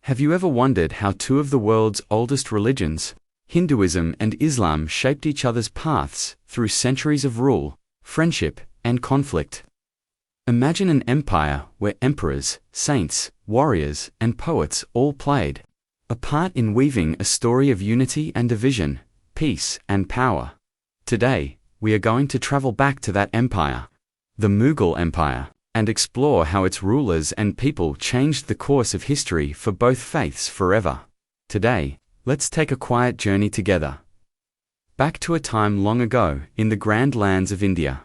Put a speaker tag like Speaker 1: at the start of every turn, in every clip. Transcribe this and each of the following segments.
Speaker 1: Have you ever wondered how two of the world's oldest religions, Hinduism and Islam, shaped each other's paths through centuries of rule, friendship, and conflict? Imagine an empire where emperors, saints, warriors, and poets all played a part in weaving a story of unity and division, peace and power. Today, we are going to travel back to that empire, the Mughal Empire, and explore how its rulers and people changed the course of history for both faiths forever. Today, let's take a quiet journey together. Back to a time long ago in the grand lands of India.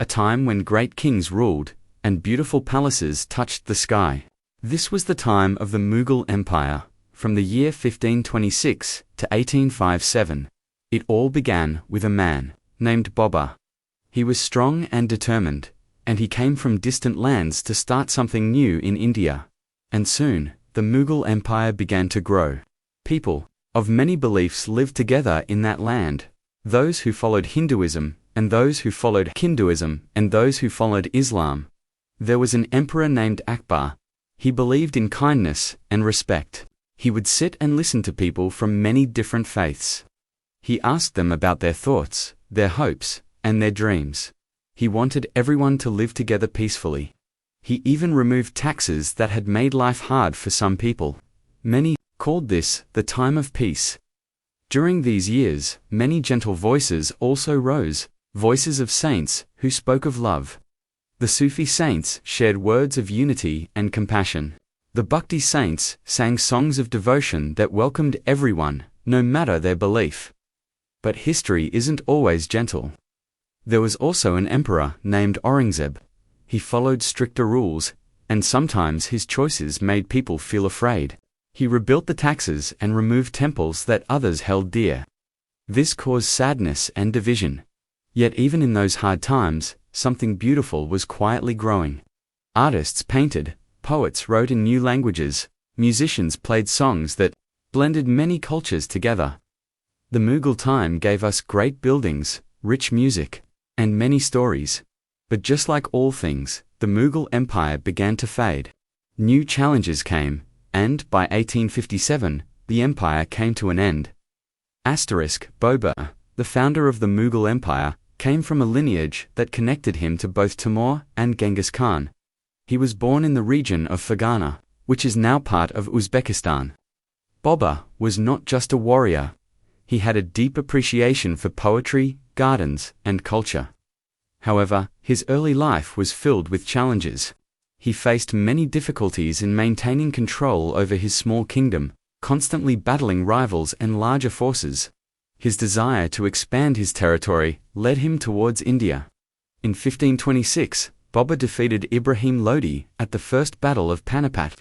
Speaker 1: A time when great kings ruled, and beautiful palaces touched the sky. This was the time of the Mughal Empire, from the year 1526 to 1857. It all began with a man named Babur. He was strong and determined, and he came from distant lands to start something new in India. And soon, the Mughal Empire began to grow. People of many beliefs lived together in that land, those who followed Hinduism, and those who followed Hinduism, and those who followed Islam. There was an emperor named Akbar. He believed in kindness and respect. He would sit and listen to people from many different faiths. He asked them about their thoughts, their hopes, and their dreams. He wanted everyone to live together peacefully. He even removed taxes that had made life hard for some people. Many called this the time of peace. During these years, many gentle voices also rose, voices of saints who spoke of love. The Sufi saints shared words of unity and compassion. The Bhakti saints sang songs of devotion that welcomed everyone, no matter their belief. But history isn't always gentle. There was also an emperor named Aurangzeb. He followed stricter rules, and sometimes his choices made people feel afraid. He rebuilt the taxes and removed temples that others held dear. This caused sadness and division. Yet even in those hard times, something beautiful was quietly growing. Artists painted, poets wrote in new languages, musicians played songs that blended many cultures together. The Mughal time gave us great buildings, rich music, and many stories. But just like all things, the Mughal Empire began to fade. New challenges came, and by 1857, the empire came to an end. Babur, the founder of the Mughal Empire, came from a lineage that connected him to both Timur and Genghis Khan. He was born in the region of Fergana, which is now part of Uzbekistan. Babur was not just a warrior. He had a deep appreciation for poetry, gardens, and culture. However, his early life was filled with challenges. He faced many difficulties in maintaining control over his small kingdom, constantly battling rivals and larger forces. His desire to expand his territory led him towards India. In 1526, Babur defeated Ibrahim Lodi at the First Battle of Panipat,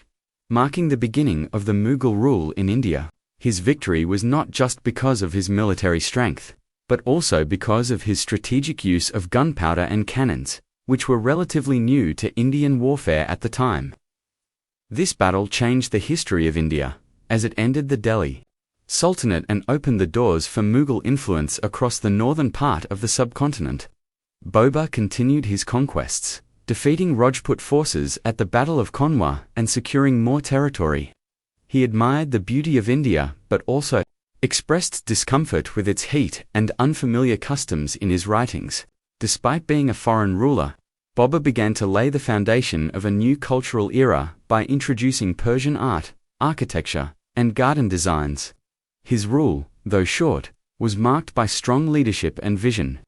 Speaker 1: marking the beginning of the Mughal rule in India. His victory was not just because of his military strength, but also because of his strategic use of gunpowder and cannons, which were relatively new to Indian warfare at the time. This battle changed the history of India, as it ended the Delhi Sultanate and opened the doors for Mughal influence across the northern part of the subcontinent. Babur continued his conquests, defeating Rajput forces at the Battle of Kanwa and securing more territory. He admired the beauty of India, but also expressed discomfort with its heat and unfamiliar customs in his writings. Despite being a foreign ruler, Babur began to lay the foundation of a new cultural era by introducing Persian art, architecture, and garden designs. His rule, though short, was marked by strong leadership and vision.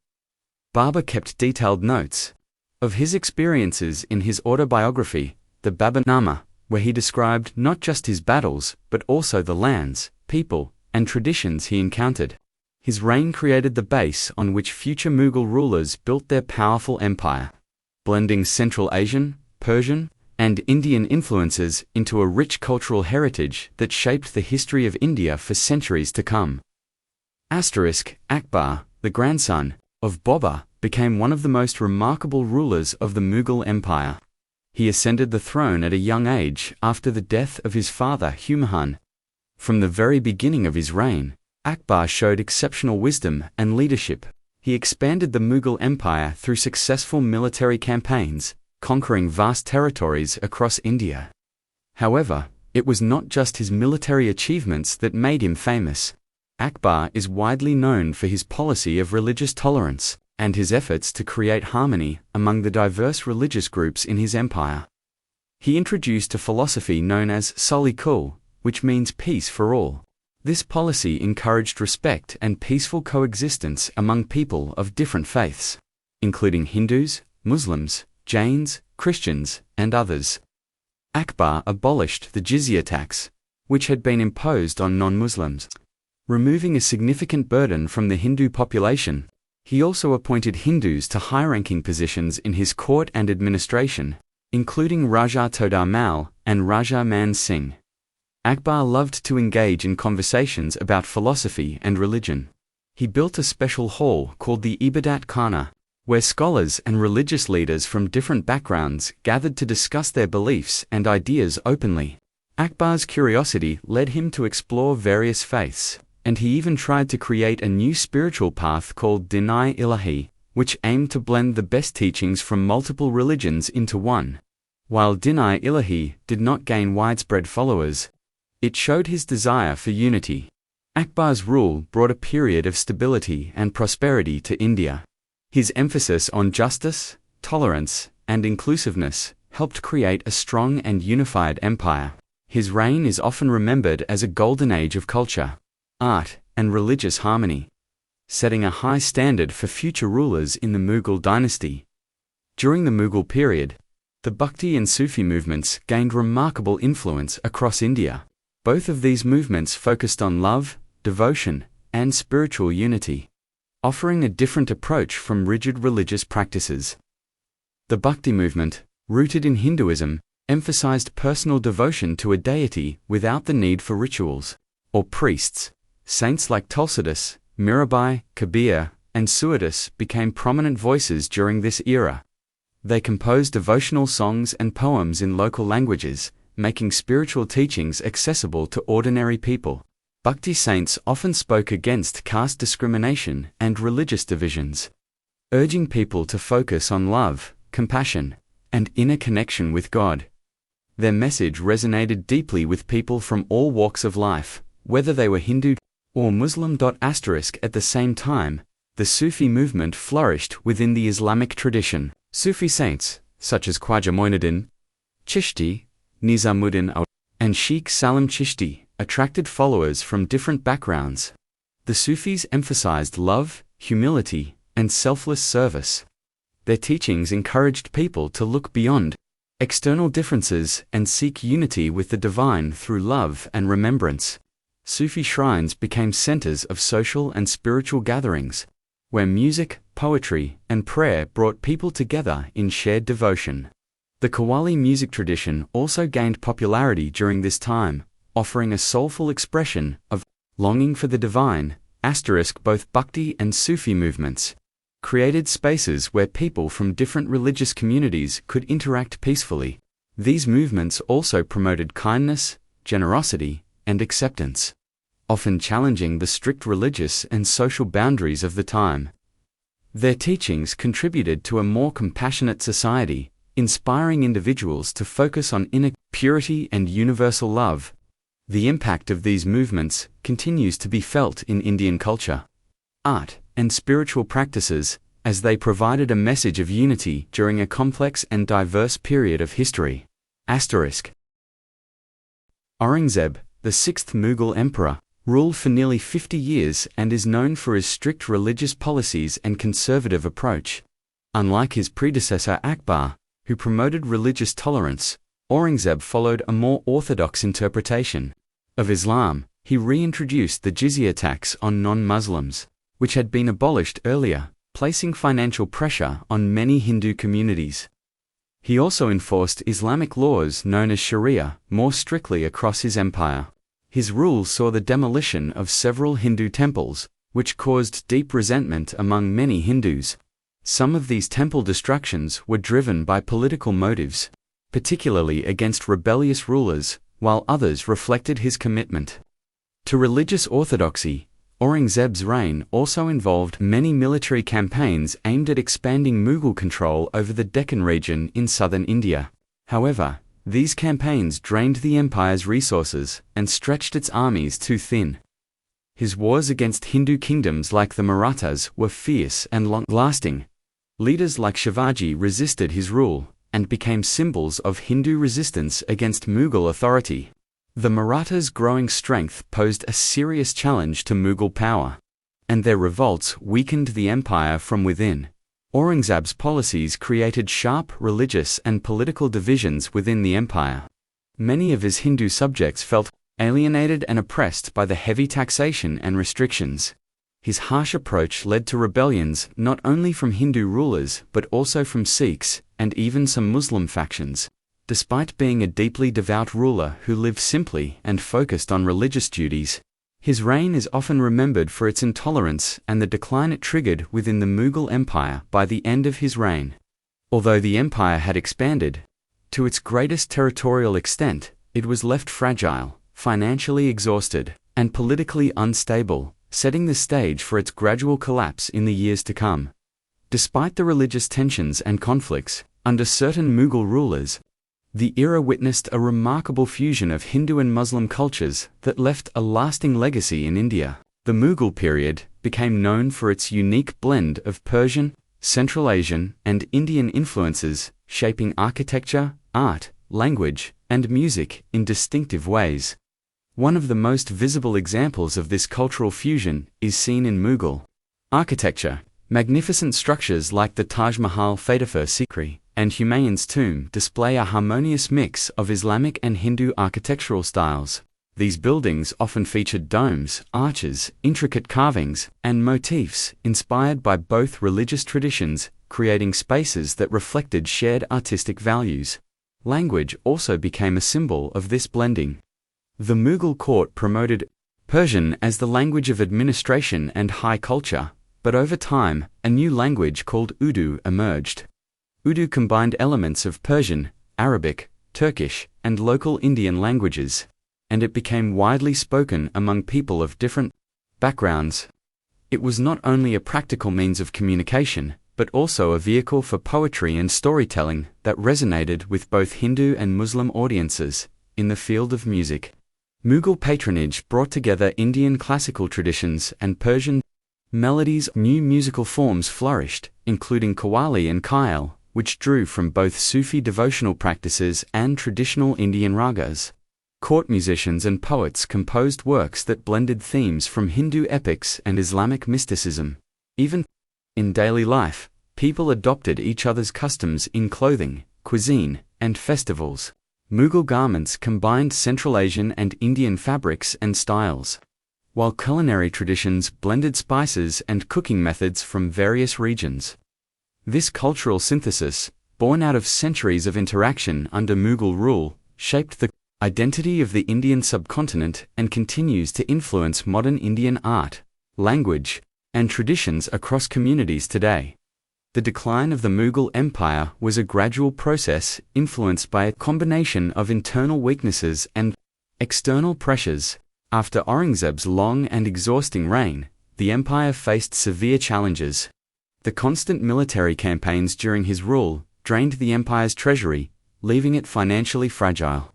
Speaker 1: Babur kept detailed notes of his experiences in his autobiography, the Baburnama, where he described not just his battles, but also the lands, people, and traditions he encountered. His reign created the base on which future Mughal rulers built their powerful empire, blending Central Asian, Persian, and Indian influences into a rich cultural heritage that shaped the history of India for centuries to come. Akbar, the grandson of Babur, became one of the most remarkable rulers of the Mughal Empire. He ascended the throne at a young age after the death of his father Humayun. From the very beginning of his reign, Akbar showed exceptional wisdom and leadership. He expanded the Mughal Empire through successful military campaigns, conquering vast territories across India. However, It was not just his military achievements that made him famous. Akbar is widely known for his policy of religious tolerance and his efforts to create harmony among the diverse religious groups in his empire. He introduced a philosophy known as Sulh-i-Kul, which means peace for all. This policy encouraged respect and peaceful coexistence among people of different faiths, including Hindus, Muslims, Jains, Christians, and others. Akbar abolished the jizya tax, which had been imposed on non-Muslims, removing a significant burden from the Hindu population. He also appointed Hindus to high-ranking positions in his court and administration, including Raja Todar Mal and Raja Man Singh. Akbar loved to engage in conversations about philosophy and religion. He built a special hall called the Ibadat Khana, where scholars and religious leaders from different backgrounds gathered to discuss their beliefs and ideas openly. Akbar's curiosity led him to explore various faiths, and he even tried to create a new spiritual path called Din-i-Ilahi, which aimed to blend the best teachings from multiple religions into one. While Din-i-Ilahi did not gain widespread followers, it showed his desire for unity. Akbar's rule brought a period of stability and prosperity to India. His emphasis on justice, tolerance, and inclusiveness helped create a strong and unified empire. His reign is often remembered as a golden age of culture, art, and religious harmony, setting a high standard for future rulers in the Mughal dynasty. During the Mughal period, the Bhakti and Sufi movements gained remarkable influence across India. Both of these movements focused on love, devotion, and spiritual unity, offering a different approach from rigid religious practices. The Bhakti movement, rooted in Hinduism, emphasized personal devotion to a deity without the need for rituals or priests. Saints like Tulsidas, Mirabai, Kabir, and Suadas became prominent voices during this era. They composed devotional songs and poems in local languages, making spiritual teachings accessible to ordinary people. Bhakti saints often spoke against caste discrimination and religious divisions, urging people to focus on love, compassion, and inner connection with God. Their message resonated deeply with people from all walks of life, whether they were Hindu or Muslim. At the same time, the Sufi movement flourished within the Islamic tradition. Sufi saints, such as Khwaja Moinuddin, Chishti, Nizamuddin, and Sheikh Salim Chishti, attracted followers from different backgrounds. The Sufis emphasized love, humility, and selfless service. Their teachings encouraged people to look beyond external differences and seek unity with the divine through love and remembrance. Sufi shrines became centers of social and spiritual gatherings, where music, poetry, and prayer brought people together in shared devotion. The Qawwali music tradition also gained popularity during this time, offering a soulful expression of longing for the divine. Both Bhakti and Sufi movements created spaces where people from different religious communities could interact peacefully. These movements also promoted kindness, generosity, and acceptance, often challenging the strict religious and social boundaries of the time. Their teachings contributed to a more compassionate society, inspiring individuals to focus on inner purity and universal love. The impact of these movements continues to be felt in Indian culture, art, and spiritual practices, as they provided a message of unity during a complex and diverse period of history. Aurangzeb, the sixth Mughal emperor, ruled for nearly 50 years and is known for his strict religious policies and conservative approach. Unlike his predecessor Akbar, who promoted religious tolerance, Aurangzeb followed a more orthodox interpretation of Islam. He reintroduced the jizya tax on non-Muslims, which had been abolished earlier, placing financial pressure on many Hindu communities. He also enforced Islamic laws known as Sharia more strictly across his empire. His rule saw the demolition of several Hindu temples, which caused deep resentment among many Hindus. Some of these temple destructions were driven by political motives, particularly against rebellious rulers, while others reflected his commitment to religious orthodoxy. Aurangzeb's reign also involved many military campaigns aimed at expanding Mughal control over the Deccan region in southern India. However, These campaigns drained the empire's resources and stretched its armies too thin. His wars against Hindu kingdoms like the Marathas were fierce and long-lasting. Leaders like Shivaji resisted his rule and became symbols of Hindu resistance against Mughal authority. The Marathas' growing strength posed a serious challenge to Mughal power, and their revolts weakened the empire from within. Aurangzeb's policies created sharp religious and political divisions within the empire. Many of his Hindu subjects felt alienated and oppressed by the heavy taxation and restrictions. His harsh approach led to rebellions not only from Hindu rulers but also from Sikhs and even some Muslim factions. Despite being a deeply devout ruler who lived simply and focused on religious duties, his reign is often remembered for its intolerance and the decline it triggered within the Mughal Empire by the end of his reign. Although the empire had expanded to its greatest territorial extent, it was left fragile, financially exhausted, and politically unstable, setting the stage for its gradual collapse in the years to come. Despite the religious tensions and conflicts under certain Mughal rulers, the era witnessed a remarkable fusion of Hindu and Muslim cultures that left a lasting legacy in India. The Mughal period became known for its unique blend of Persian, Central Asian, and Indian influences, shaping architecture, art, language, and music in distinctive ways. One of the most visible examples of this cultural fusion is seen in Mughal architecture. Magnificent structures like the Taj Mahal Fatehpur Sikri and Humayun's tomb display a harmonious mix of Islamic and Hindu architectural styles. These buildings often featured domes, arches, intricate carvings, and motifs inspired by both religious traditions, creating spaces that reflected shared artistic values. Language also became a symbol of this blending. The Mughal court promoted Persian as the language of administration and high culture, but over time, a new language called Urdu emerged. Urdu combined elements of Persian, Arabic, Turkish, and local Indian languages, and it became widely spoken among people of different backgrounds. It was not only a practical means of communication, but also a vehicle for poetry and storytelling that resonated with both Hindu and Muslim audiences. In the field of music, Mughal patronage brought together Indian classical traditions and Persian melodies. New musical forms flourished, including Qawwali and Khyal, which drew from both Sufi devotional practices and traditional Indian ragas. Court musicians and poets composed works that blended themes from Hindu epics and Islamic mysticism. Even in daily life, people adopted each other's customs in clothing, cuisine, and festivals. Mughal garments combined Central Asian and Indian fabrics and styles, while culinary traditions blended spices and cooking methods from various regions. This cultural synthesis, born out of centuries of interaction under Mughal rule, shaped the identity of the Indian subcontinent and continues to influence modern Indian art, language, and traditions across communities today. The decline of the Mughal Empire was a gradual process influenced by a combination of internal weaknesses and external pressures. After Aurangzeb's long and exhausting reign, the empire faced severe challenges. The constant military campaigns during his rule drained the empire's treasury, leaving it financially fragile.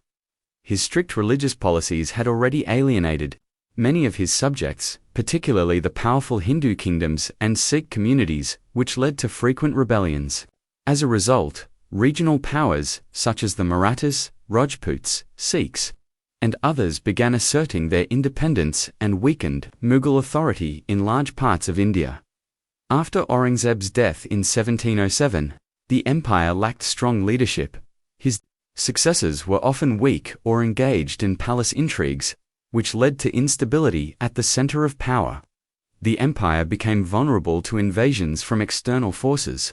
Speaker 1: His strict religious policies had already alienated many of his subjects, particularly the powerful Hindu kingdoms and Sikh communities, which led to frequent rebellions. As a result, regional powers, such as the Marathas, Rajputs, Sikhs, and others began asserting their independence and weakened Mughal authority in large parts of India. After Aurangzeb's death in 1707, the empire lacked strong leadership. His successors were often weak or engaged in palace intrigues, which led to instability at the center of power. The empire became vulnerable to invasions from external forces.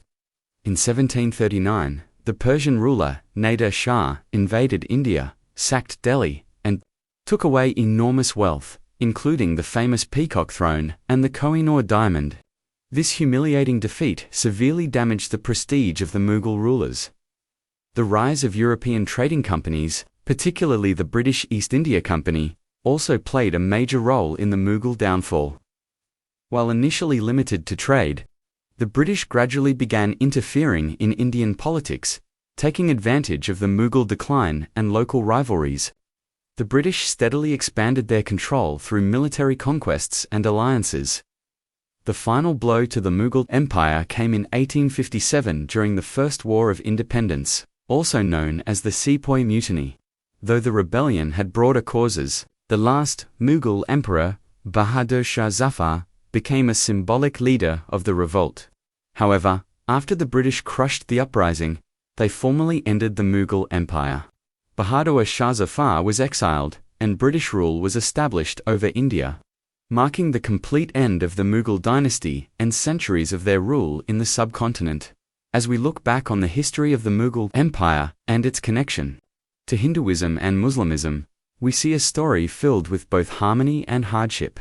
Speaker 1: In 1739, the Persian ruler, Nader Shah, invaded India, sacked Delhi, and took away enormous wealth, including the famous Peacock Throne and the Koh-i-Noor diamond. This humiliating defeat severely damaged the prestige of the Mughal rulers. The rise of European trading companies, particularly the British East India Company, also played a major role in the Mughal downfall. While initially limited to trade, the British gradually began interfering in Indian politics, taking advantage of the Mughal decline and local rivalries. The British steadily expanded their control through military conquests and alliances. The final blow to the Mughal Empire came in 1857 during the First War of Independence, also known as the Sepoy Mutiny. Though the rebellion had broader causes, the last Mughal emperor, Bahadur Shah Zafar, became a symbolic leader of the revolt. However, after the British crushed the uprising, they formally ended the Mughal Empire. Bahadur Shah Zafar was exiled, and British rule was established over India, marking the complete end of the Mughal dynasty and centuries of their rule in the subcontinent. As we look back on the history of the Mughal Empire and its connection to Hinduism and Muslimism, we see a story filled with both harmony and hardship.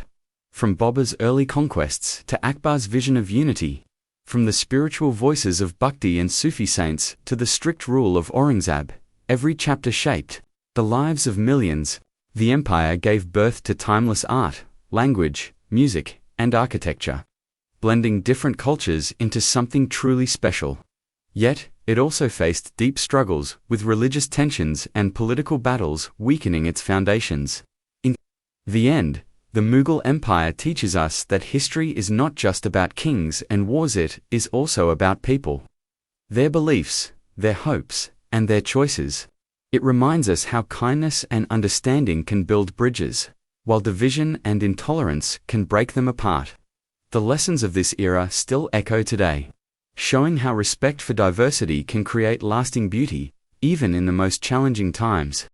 Speaker 1: From Babur's early conquests to Akbar's vision of unity, from the spiritual voices of Bhakti and Sufi saints to the strict rule of Aurangzeb, every chapter shaped the lives of millions. The empire gave birth to timeless art, language, music, and architecture, blending different cultures into something truly special. Yet, it also faced deep struggles, with religious tensions and political battles weakening its foundations. In the end, the Mughal Empire teaches us that history is not just about kings and wars, it is also about people, their beliefs, their hopes, and their choices. It reminds us how kindness and understanding can build bridges, while division and intolerance can break them apart. The lessons of this era still echo today, showing how respect for diversity can create lasting beauty, even in the most challenging times.